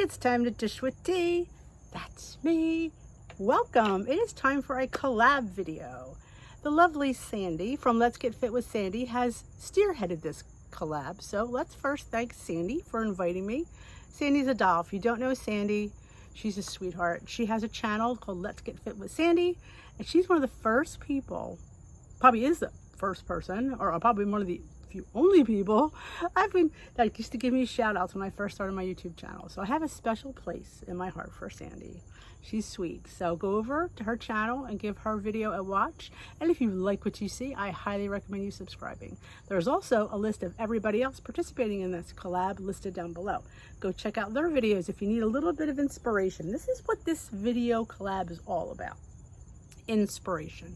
it's time to dish with tea. That's me. Welcome. It is time for a collab video. The lovely Sandy from Let's Get Fit with Sandy has spearheaded this collab. So let's first thank Sandy for inviting me. Sandy's a doll. If you don't know Sandy, she's a sweetheart. She has a channel called Let's Get Fit with Sandy, and she's one of the first people, probably is the first person, or probably one of the few only people that used to give me shout outs when I first started my YouTube channel. So I have a special place in my heart for Sandy. She's sweet. So go over to her channel and give her video a watch. And if you like what you see, I highly recommend you subscribing. There's also a list of everybody else participating in this collab listed down below. Go check out their videos if you need a little bit of inspiration. This is what this video collab is all about. Inspiration.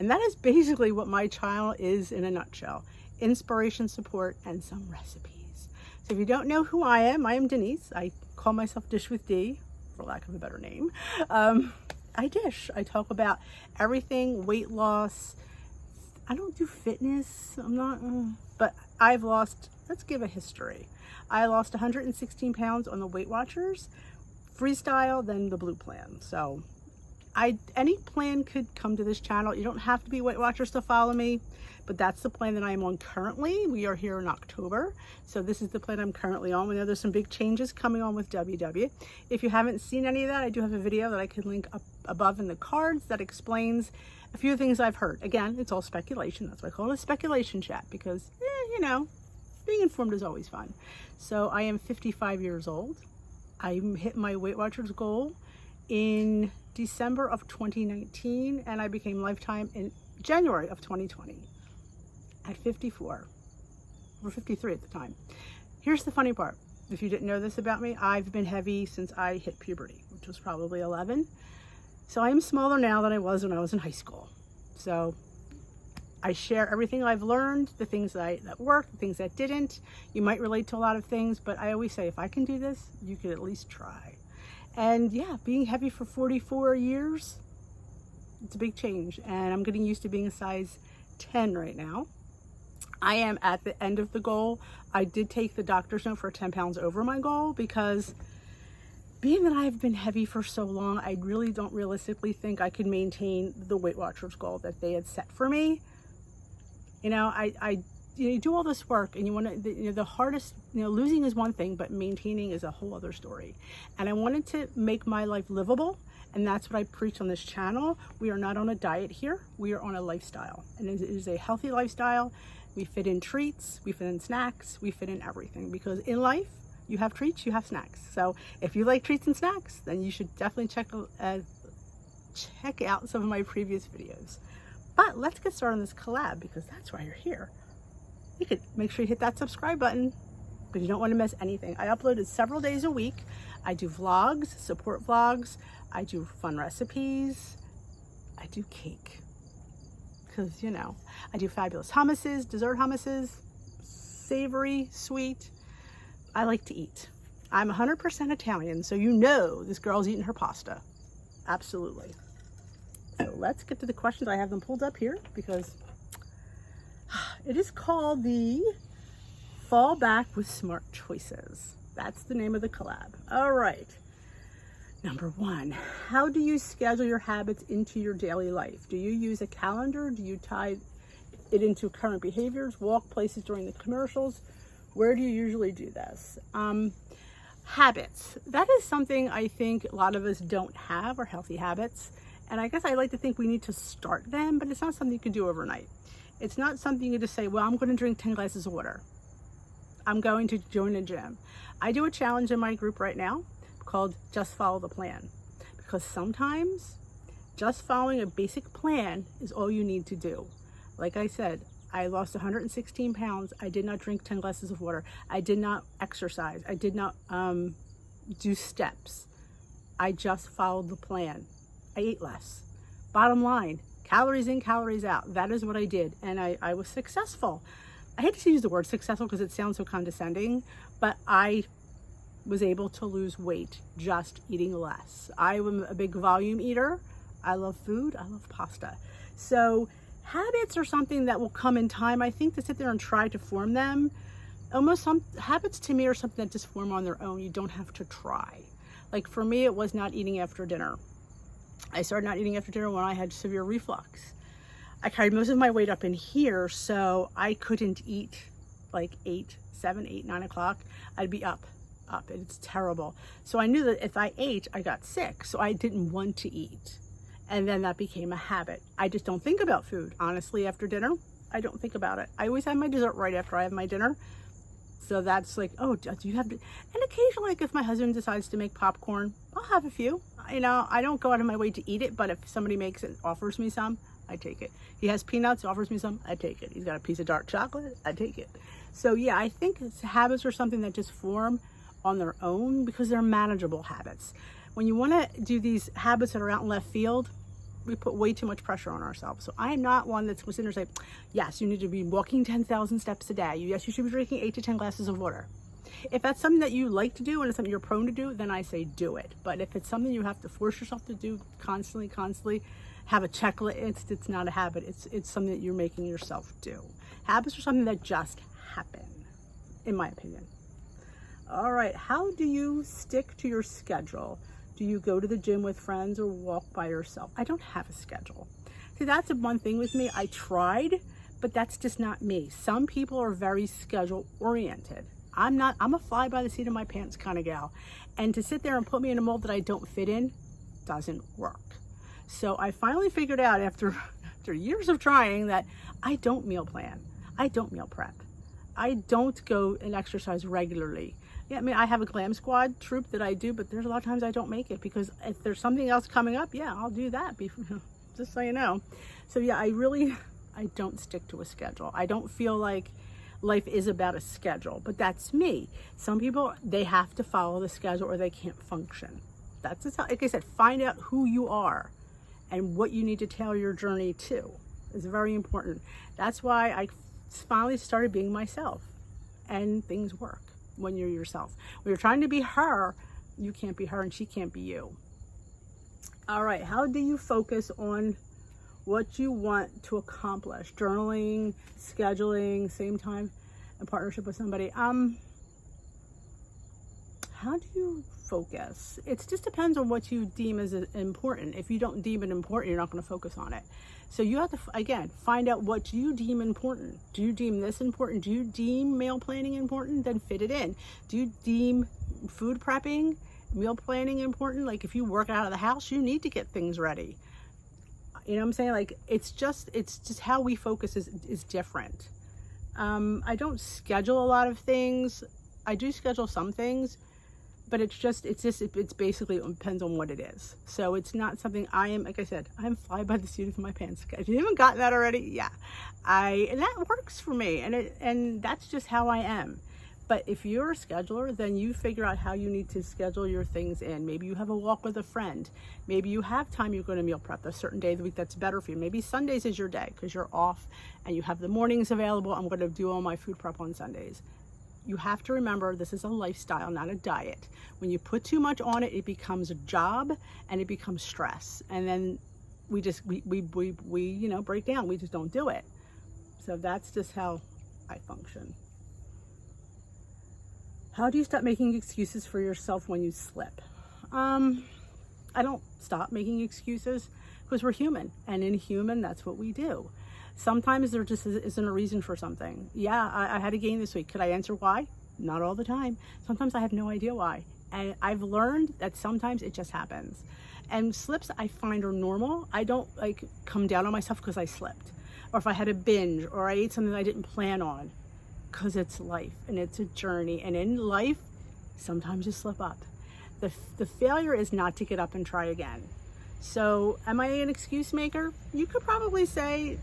And that is basically what my channel is in a nutshell. Inspiration, support, and some recipes. So if you don't know who I am Denise. I call myself Dish with D, for lack of a better name. I dish. I talk about everything, weight loss. I don't do fitness. I'm not, but I've lost, let's give a history. I lost 116 pounds on the Weight Watchers, freestyle, then the blue plan. So any plan could come to this channel. You don't have to be Weight Watchers to follow me, but that's the plan that I'm on currently. We are here in October, so this is the plan I'm currently on. We know there's some big changes coming on with WW. If you haven't seen any of that, I do have a video that I can link up above in the cards that explains a few things I've heard. Again, it's all speculation. That's why I call it a speculation chat, because, you know, being informed is always fun. So I am 55 years old. I hit my Weight Watchers goal in December of 2019, and I became lifetime in January of 2020 at 54 or 53 at the time. Here's the funny part. If you didn't know this about me, I've been heavy since I hit puberty, which was probably 11. So I am smaller now than I was when I was in high school. So I share everything I've learned, the things that worked, the things that didn't. You might relate to a lot of things, but I always say, if I can do this, you could at least try. And yeah, being heavy for 44 years, it's a big change. And I'm getting used to being a size 10 right now. I am at the end of the goal. I did take the doctor's note for 10 pounds over my goal, because being that I've been heavy for so long, I really don't realistically think I could maintain the Weight Watchers goal that they had set for me. You know, you do all this work, and you want to, the hardest, losing is one thing, but maintaining is a whole other story. And I wanted to make my life livable, and that's what I preach on this channel. We are not on a diet here. We are on a lifestyle, and it is a healthy lifestyle. We fit in treats, we fit in snacks, we fit in everything, because in life, you have treats, you have snacks. So if you like treats and snacks, then you should definitely check out some of my previous videos. But let's get started on this collab, because that's why you're here. You could make sure you hit that subscribe button, because you don't want to miss anything. I uploaded several days a week. I do vlogs, support vlogs. I do fun recipes. I do cake, because, I do fabulous hummuses, dessert hummuses, savory, sweet. I like to eat. I'm 100% Italian, so this girl's eating her pasta. Absolutely. So let's get to the questions. I have them pulled up here, because it is called the Fall Back with Smart Choices. That's the name of the collab. All right. Number 1, how do you schedule your habits into your daily life? Do you use a calendar? Do you tie it into current behaviors, walk places during the commercials? Where do you usually do this? Habits. That is something I think a lot of us don't have, are healthy habits. And I guess I like to think we need to start them, but it's not something you can do overnight. It's not something you just say, well, I'm going to drink 10 glasses of water. I'm going to join a gym. I do a challenge in my group right now called Just Follow the Plan, because sometimes just following a basic plan is all you need to do. Like I said, I lost 116 pounds. I did not drink 10 glasses of water. I did not exercise. I did not do steps. I just followed the plan. I ate less. Bottom line, calories in, calories out. That is what I did, and I was successful. I hate to use the word successful because it sounds so condescending, but I was able to lose weight just eating less. I am a big volume eater. I love food. I love pasta. So habits are something that will come in time. I think to sit there and try to form them, almost some habits to me are something that just form on their own. You don't have to try. Like for me, it was not eating after dinner. I started not eating after dinner when I had severe reflux. I carried most of my weight up in here, so I couldn't eat like 7, 8, 9 o'clock. I'd be up. It's terrible. So I knew that if I ate, I got sick. So I didn't want to eat. And then that became a habit. I just don't think about food. Honestly, after dinner, I don't think about it. I always have my dessert right after I have my dinner. So that's like, oh, do you have to? And occasionally, like if my husband decides to make popcorn, I'll have a few. You know, I don't go out of my way to eat it, but if somebody makes it, offers me some, I take it. He has peanuts, offers me some, I take it. He's got a piece of dark chocolate, I take it. So yeah, I think habits are something that just form on their own because they're manageable habits. When you want to do these habits that are out in left field, we put way too much pressure on ourselves. So I'm not one that's going to sit there and say, yes, you need to be walking 10,000 steps a day. Yes, you should be drinking 8 to 10 glasses of water. If that's something that you like to do and it's something you're prone to do, then I say do it. But if it's something you have to force yourself to do constantly, have a checklist, it's not a habit. It's something that you're making yourself do. Habits are something that just happen, in my opinion. All right, how do you stick to your schedule? Do you go to the gym with friends or walk by yourself? I don't have a schedule. See, that's the one thing with me. I tried, but that's just not me. Some people are very schedule oriented. I'm not. I'm a fly by the seat of my pants kind of gal. And to sit there and put me in a mold that I don't fit in doesn't work. So I finally figured out after years of trying that I don't meal plan. I don't meal prep. I don't go and exercise regularly. Yeah, I mean, I have a glam squad troop that I do, but there's a lot of times I don't make it because if there's something else coming up, yeah, I'll do that, just so you know. So yeah, I don't stick to a schedule. I don't feel like life is about a schedule, but that's me. Some people, they have to follow the schedule or they can't function. That's just how, like I said, find out who you are and what you need to tailor your journey to is very important. That's why I finally started being myself, and things work when you're yourself. When you're trying to be her, you can't be her and she can't be you. All right, how do you focus on what you want to accomplish? Journaling, scheduling, same time, in partnership with somebody. How do you focus? It just depends on what you deem as important. If you don't deem it important, you're not going to focus on it. So you have to, again, find out what you deem important. Do you deem this important? Do you deem meal planning important? Then fit it in. Do you deem food prepping, meal planning important? Like if you work out of the house, you need to get things ready. You know what I'm saying? Like it's just how we focus is different. I don't schedule a lot of things. I do schedule some things, but it's basically, it depends on what it is. So it's not something like I said, I'm fly by the seat of my pants. If you haven't gotten that already, yeah. And that works for me. And that's just how I am. But if you're a scheduler, then you figure out how you need to schedule your things in. Maybe you have a walk with a friend. Maybe you have time you're going to meal prep a certain day of the week that's better for you. Maybe Sundays is your day because you're off and you have the mornings available. I'm going to do all my food prep on Sundays. You have to remember this is a lifestyle, not a diet. When you put too much on it, it becomes a job and it becomes stress. And then we break down. We just don't do it. So that's just how I function. How do you stop making excuses for yourself when you slip? I don't stop making excuses because we're human, and in human, that's what we do. Sometimes there just isn't a reason for something. Yeah, I had a gain this week. Could I answer why? Not all the time. Sometimes I have no idea why. And I've learned that sometimes it just happens. And slips I find are normal. I don't like come down on myself because I slipped. Or if I had a binge or I ate something I didn't plan on. Because it's life and it's a journey. And in life, sometimes you slip up. The failure is not to get up and try again. So am I an excuse maker? You could probably say,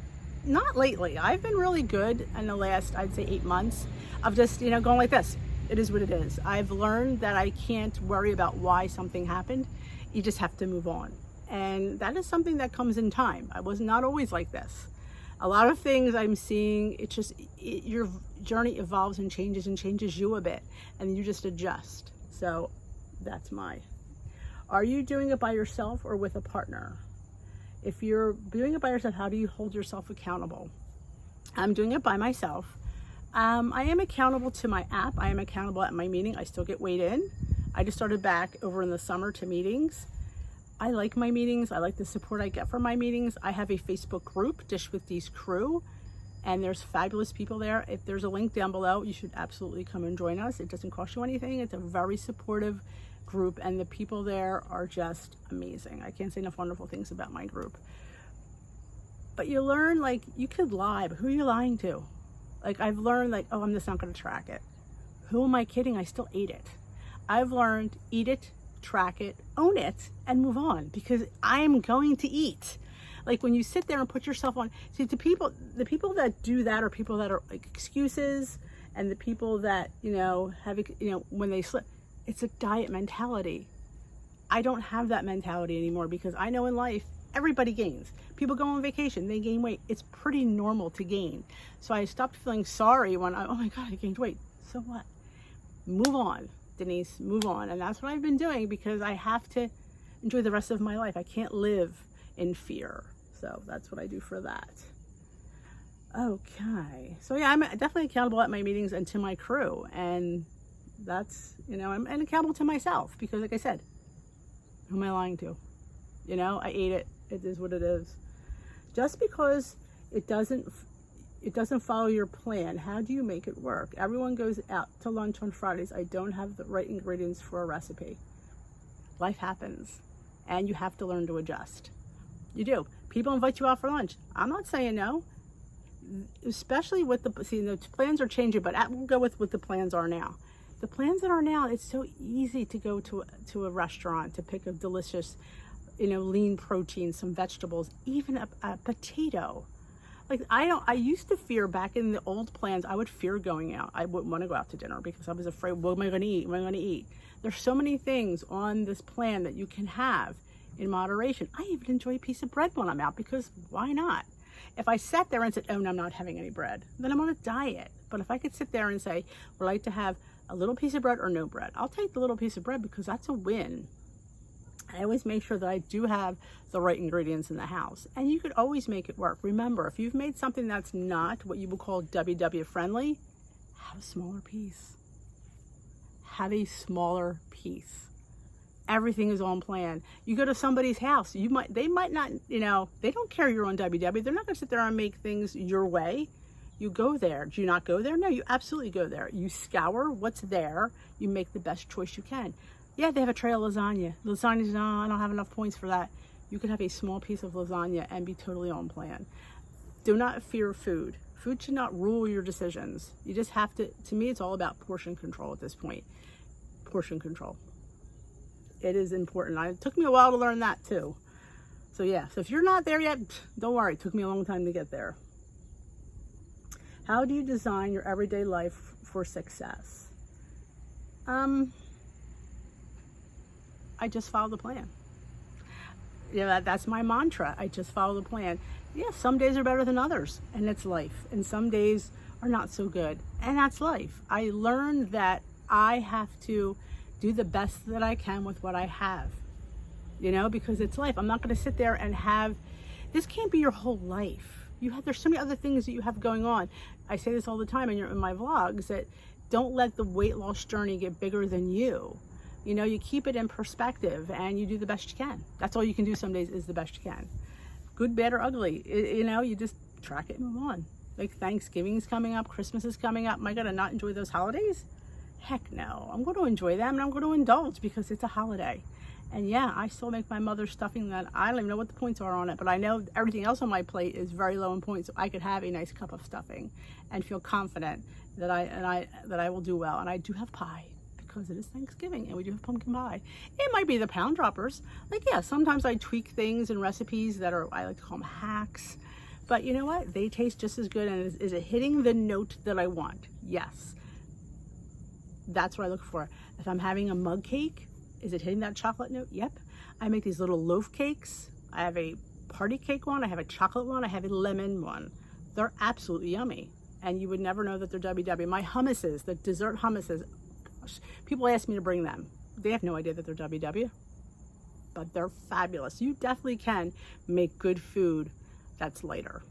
not lately. I've been really good in the last, I'd say 8 months of just, going like this. It is what it is. I've learned that I can't worry about why something happened. You just have to move on. And that is something that comes in time. I was not always like this. A lot of things I'm seeing, your journey evolves and changes you a bit, and you just adjust. So that's Are you doing it by yourself or with a partner? If you're doing it by yourself, how do you hold yourself accountable? I'm doing it by myself. I am accountable to my app. I am accountable at my meeting. I still get weighed in. I just started back over in the summer to meetings. I like my meetings. I like the support I get from my meetings. I have a Facebook group, Dish with Dee's Crew, and there's fabulous people there. If there's a link down below, you should absolutely come and join us. It doesn't cost you anything. It's a very supportive group, and the people there are just amazing. I can't say enough wonderful things about my group. But you learn, like, you could lie, but who are you lying to? Like, I've learned, like, oh, I'm just not going to track it. Who am I kidding? I still ate it. I've learned, eat it, track it, own it, and move on, because I am going to eat. Like, when you sit there and put yourself on, see, the people that do that are people that are like excuses, and the people that, you know, have, you know, when they slip, it's a diet mentality. I don't have that mentality anymore, because I know in life, everybody gains. People go on vacation, they gain weight. It's pretty normal to gain. So I stopped feeling sorry when oh my God, I gained weight. So what? Move on, Denise, move on. And that's what I've been doing, because I have to enjoy the rest of my life. I can't live in fear. So that's what I do for that. Okay. So yeah, I'm definitely accountable at my meetings and to my crew. And that's, you know, I'm accountable to myself, because like I said, who am I lying to? You know, I ate it. It is what it is. Just because it doesn't follow your plan, how do you make it work? Everyone goes out to lunch on Fridays. I don't have the right ingredients for a recipe. Life happens, and you have to learn to adjust. You do. People invite you out for lunch. I'm not saying no, especially with the plans are changing, but we'll go with what the plans are now. The plans that are now, it's so easy to go to a restaurant to pick a delicious, you know, lean protein, some vegetables, even a potato. Like, I used to fear back in the old plans, I would fear going out. I wouldn't want to go out to dinner because I was afraid, what am I going to eat? What am I going to eat? There's so many things on this plan that you can have in moderation. I even enjoy a piece of bread when I'm out, because why not? If I sat there and said, oh no, I'm not having any bread, then I'm on a diet. But if I could sit there and say, would like to have a little piece of bread or no bread, I'll take the little piece of bread, because that's a win. I always make sure that I do have the right ingredients in the house, and you could always make it work. Remember, if you've made something that's not what you would call WW friendly, have a smaller piece. Have a smaller piece. Everything is on plan. You go to somebody's house, they might not, you know, they don't care you're on WW. They're not going to sit there and make things your way. You go there. Do you not go there? No, you absolutely go there. You scour what's there. You make the best choice you can. Yeah, they have a tray of lasagna. Lasagna's, no, I don't have enough points for that. You could have a small piece of lasagna and be totally on plan. Do not fear food. Food should not rule your decisions. You just have to me, it's all about portion control at this point. Portion control. It is important. It took me a while to learn that too. So yeah, so if you're not there yet, don't worry. It took me a long time to get there. How do you design your everyday life for success? I just follow the plan. Yeah, that's my mantra. I just follow the plan. Yeah, some days are better than others, and it's life. And some days are not so good, and that's life. I learned that I have to do the best that I can with what I have, you know, because it's life. I'm not going to sit there and this can't be your whole life. There's so many other things that you have going on. I say this all the time in my vlogs, that don't let the weight loss journey get bigger than you. You know, you keep it in perspective and you do the best you can. That's all you can do some days, is the best you can. Good, bad, or ugly. You know, you just track it and move on. Like, Thanksgiving's coming up, Christmas is coming up. Am I going to not enjoy those holidays? Heck no. I'm going to enjoy them, and I'm going to indulge because it's a holiday. And yeah, I still make my mother's stuffing that I don't even know what the points are on it, but I know everything else on my plate is very low in points. So I could have a nice cup of stuffing and feel confident that I will do well. And I do have pie, because it is Thanksgiving, and we do have pumpkin pie. It might be the pound droppers. Like, yeah, sometimes I tweak things and recipes that are, I like to call them hacks. But you know what? They taste just as good. And is it hitting the note that I want? Yes. That's what I look for. If I'm having a mug cake, is it hitting that chocolate note? Yep. I make these little loaf cakes. I have a party cake one. I have a chocolate one. I have a lemon one. They're absolutely yummy. And you would never know that they're WW. My hummuses, the dessert hummuses, people ask me to bring them. They have no idea that they're WW, but they're fabulous. You definitely can make good food that's lighter.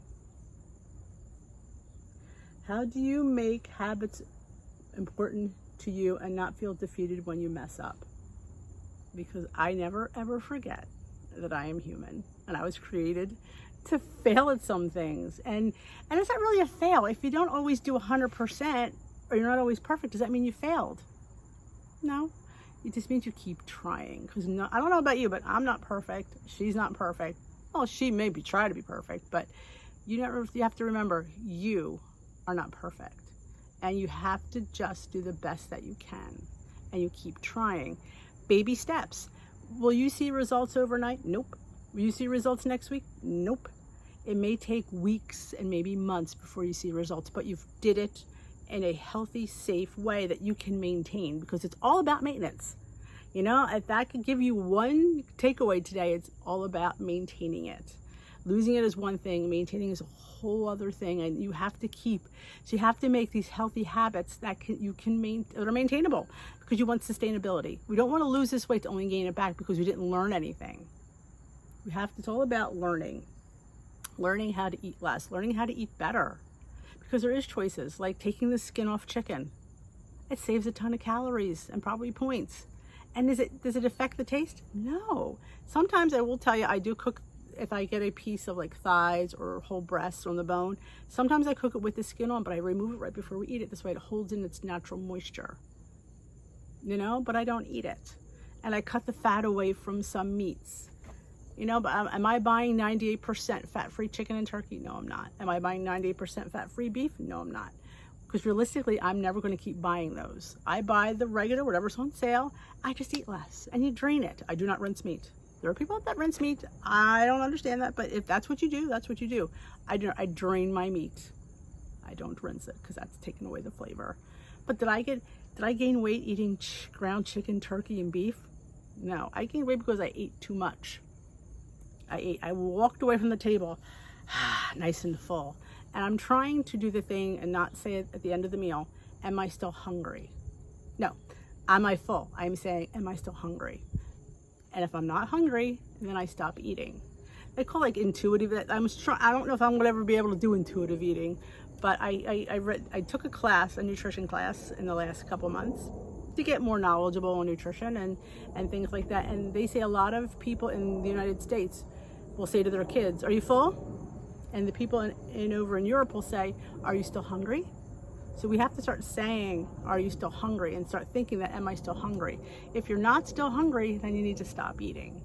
How do you make habits important to you and not feel defeated when you mess up? because I never ever forget that I am human and I was created to fail at some things. And it's not really a fail. If you don't always do 100% or you're not always perfect, does that mean you failed? No, it just means you keep trying. Because I don't know about you, but I'm not perfect. She's not perfect. Well, she maybe try to be perfect, but you have to remember, you are not perfect. And you have to just do the best that you can. And you keep trying. Baby steps. Will you see results overnight? Nope. Will you see results next week? Nope. It may take weeks and maybe months before you see results, but you've did it in a healthy, safe way that you can maintain, because it's all about maintenance. You know, if that could give you one takeaway today, it's all about maintaining it. Losing it is one thing, maintaining is a whole other thing, and you have to so you have to make these healthy habits that are maintainable, because you want sustainability. We don't want to lose this weight to only gain it back because we didn't learn anything. It's all about learning how to eat less, learning how to eat better, because there is choices like taking the skin off chicken. It saves a ton of calories and probably points. And does it affect the taste? No. Sometimes I will tell you, I do cook. If I get a piece of like thighs or whole breasts on the bone, sometimes I cook it with the skin on, but I remove it right before we eat it. This way it holds in its natural moisture, you know, but I don't eat it. And I cut the fat away from some meats, you know, but am I buying 98% fat-free chicken and turkey? No, I'm not. Am I buying 98% fat-free beef? No, I'm not. Because realistically, I'm never going to keep buying those. I buy the regular, whatever's on sale. I just eat less, and you drain it. I do not rinse meat. There are people that rinse meat. I don't understand that, but if that's what you do, that's what you do. I drain my meat. I don't rinse it because that's taking away the flavor. But did I gain weight eating ground chicken, turkey, and beef? No, I gained weight because I ate too much. I walked away from the table nice and full. And I'm trying to do the thing and not say it at the end of the meal, am I still hungry? No, am I full? I'm saying, am I still hungry? And if I'm not hungry, then I stop eating. They call like intuitive. I don't know if I'm gonna ever be able to do intuitive eating, but I took a nutrition class in the last couple months to get more knowledgeable on nutrition and things like that. And they say a lot of people in the United States will say to their kids, "Are you full?" And the people over in Europe will say, "Are you still hungry?" So we have to start saying, "Are you still hungry?" and start thinking that, am I still hungry? If you're not still hungry, then you need to stop eating.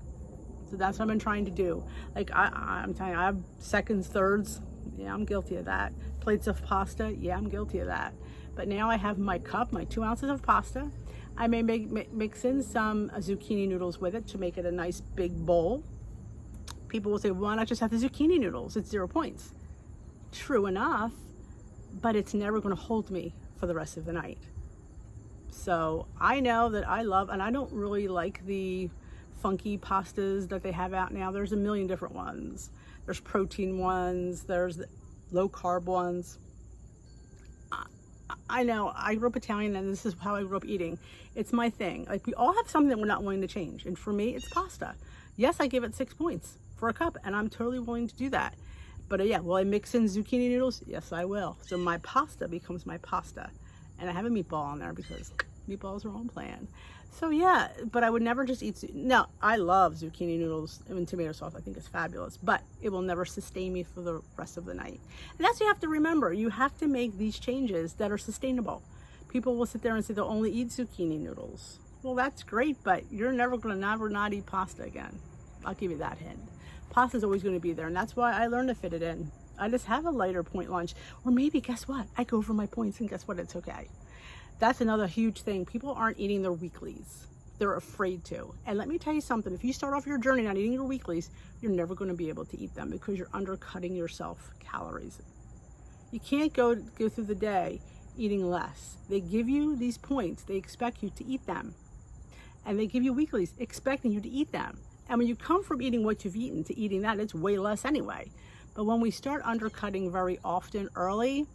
So that's what I've been trying to do. Like I'm telling you, I have seconds, thirds. Yeah, I'm guilty of that. Plates of pasta. Yeah, I'm guilty of that. But now I have my cup, my 2 ounces of pasta. I may mix in some zucchini noodles with it to make it a nice big bowl. People will say, why not just have the zucchini noodles? It's 0 points. True enough, but it's never going to hold me for the rest of the night. So I know that I love, and I don't really like the funky pastas that they have out now. There's a million different ones. There's protein ones, there's low carb ones. I know, I grew up Italian and this is how I grew up eating. It's my thing. Like, we all have something that we're not willing to change. And for me, it's pasta. Yes, I give it 6 points for a cup, and I'm totally willing to do that. But yeah, will I mix in zucchini noodles? Yes, I will. So my pasta becomes my pasta. And I have a meatball on there because meatballs are on plan. So yeah, but I would never just eat. No, I love zucchini noodles and tomato sauce. I think it's fabulous, but it will never sustain me for the rest of the night. And that's what you have to remember. You have to make these changes that are sustainable. People will sit there and say they'll only eat zucchini noodles. Well, that's great, but you're never going to not eat pasta again. I'll give you that hint. Pasta is always going to be there, and that's why I learned to fit it in. I just have a lighter point lunch, or maybe, guess what? I go over my points, and guess what? It's okay. That's another huge thing. People aren't eating their weeklies. They're afraid to. And let me tell you something. If you start off your journey not eating your weeklies, you're never going to be able to eat them because you're undercutting yourself calories. You can't go through the day eating less. They give you these points. They expect you to eat them. And they give you weeklies expecting you to eat them. And when you come from eating what you've eaten to eating that, it's way less anyway. But when we start undercutting very often early,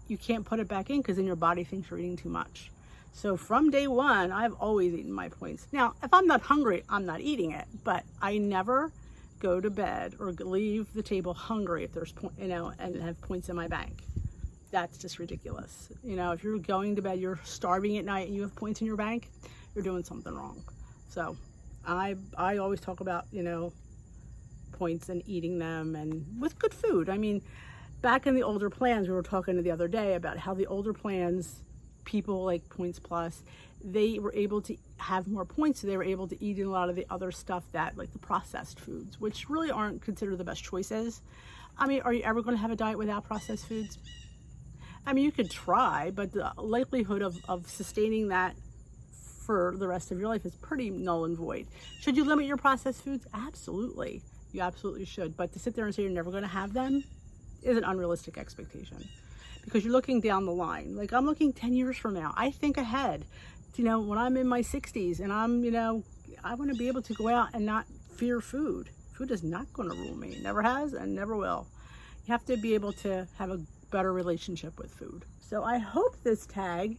you can't put it back in because then your body thinks you're eating too much. So from day one, I've always eaten my points. Now, if I'm not hungry, I'm not eating it. But I never go to bed or leave the table hungry if there's and have points in my bank. That's just ridiculous. If you're going to bed, you're starving at night and you have points in your bank, you're doing something wrong. So I always talk about, you know, points and eating them and with good food. I mean, back in the older plans, we were talking the other day about how the older plans, people like Points Plus, they were able to have more points, so they were able to eat a lot of the other stuff that, like the processed foods, which really aren't considered the best choices. I mean, are you ever going to have a diet without processed foods? I mean, you could try, but the likelihood of sustaining that for the rest of your life is pretty null and void. Should you limit your processed foods? Absolutely. You absolutely should. But to sit there and say you're never going to have them is an unrealistic expectation, because you're looking down the line. Like, I'm looking 10 years from now. I think ahead. You know, when I'm in my 60s and I'm, you know, I want to be able to go out and not fear food. Food is not going to rule me. It never has and never will. You have to be able to have a better relationship with food. So I hope this tag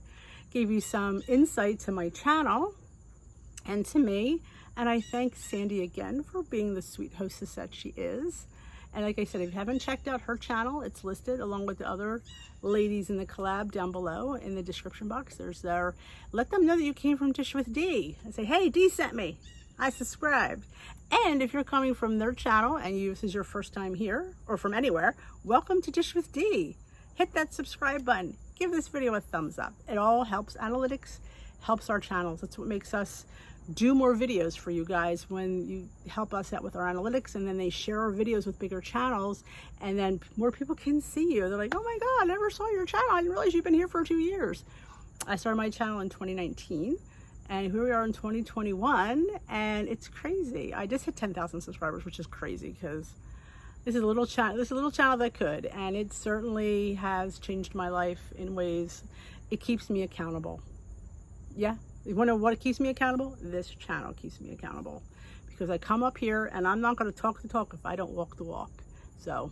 gave you some insight to my channel and to me. And I thank Sandy again for being the sweet hostess that she is. And like I said, if you haven't checked out her channel, it's listed along with the other ladies in the collab down below in the description box. There's there. Let them know that you came from Dish with D. And say, hey, D sent me. I subscribed. And if you're coming from their channel and this is your first time here or from anywhere, welcome to Dish with D. Hit that subscribe button. Give this video a thumbs up. It all helps analytics, helps our channels. That's what makes us do more videos for you guys, when you help us out with our analytics, and then they share our videos with bigger channels, and then more people can see you. They're like, oh my God, I never saw your channel. I didn't realize you've been here for 2 years. I started my channel in 2019, and here we are in 2021, and it's crazy. I just hit 10,000 subscribers, which is crazy, because this is a little channel that could, and it certainly has changed my life in ways. It keeps me accountable. Yeah. You want to know what keeps me accountable? This channel keeps me accountable, because I come up here and I'm not going to talk the talk if I don't walk the walk. So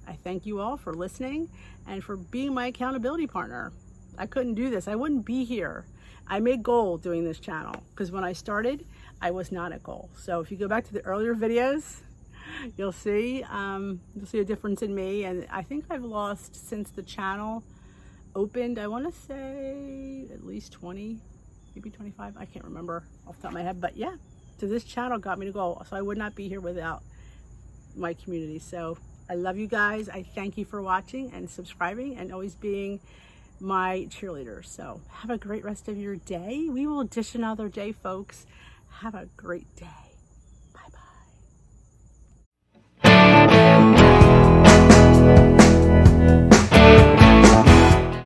I thank you all for listening and for being my accountability partner. I couldn't do this. I wouldn't be here. I made goal doing this channel, because when I started, I was not at goal. So if you go back to the earlier videos, you'll see a difference in me. And I think I've lost, since the channel opened, I want to say at least 20, maybe 25. I can't remember off the top of my head, but yeah. So this channel got me to go. So I would not be here without my community. So I love you guys. I thank you for watching and subscribing and always being my cheerleader. So have a great rest of your day. We will dish another day, folks. Have a great day.